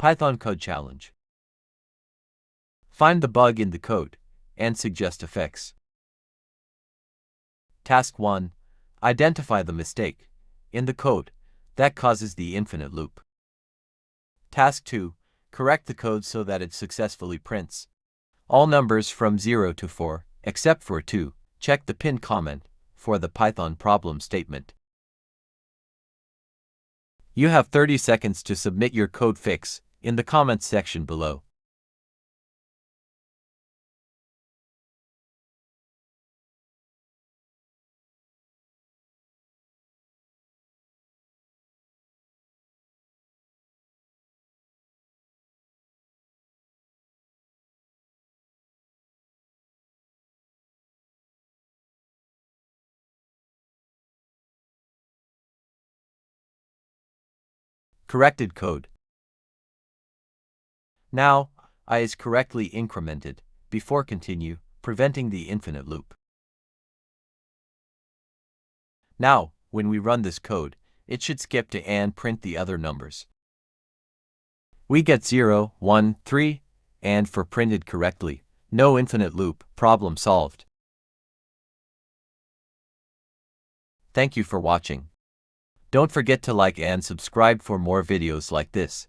Python Code Challenge. Find the bug in the code and suggest a fix. Task 1. Identify the mistake in the code that causes the infinite loop. Task 2. Correct the code so that it successfully prints all numbers from 0 to 4, except for 2. Check the pinned comment for the Python problem statement. You have 30 seconds to submit your code fix in the comments section below. Corrected code. Now, I is correctly incremented before continue, preventing the infinite loop. Now, when we run this code, it should skip to and print the other numbers. We get 0, 1, 3, and 4 printed correctly. No infinite loop. Problem solved. Thank you for watching. Don't forget to like and subscribe for more videos like this.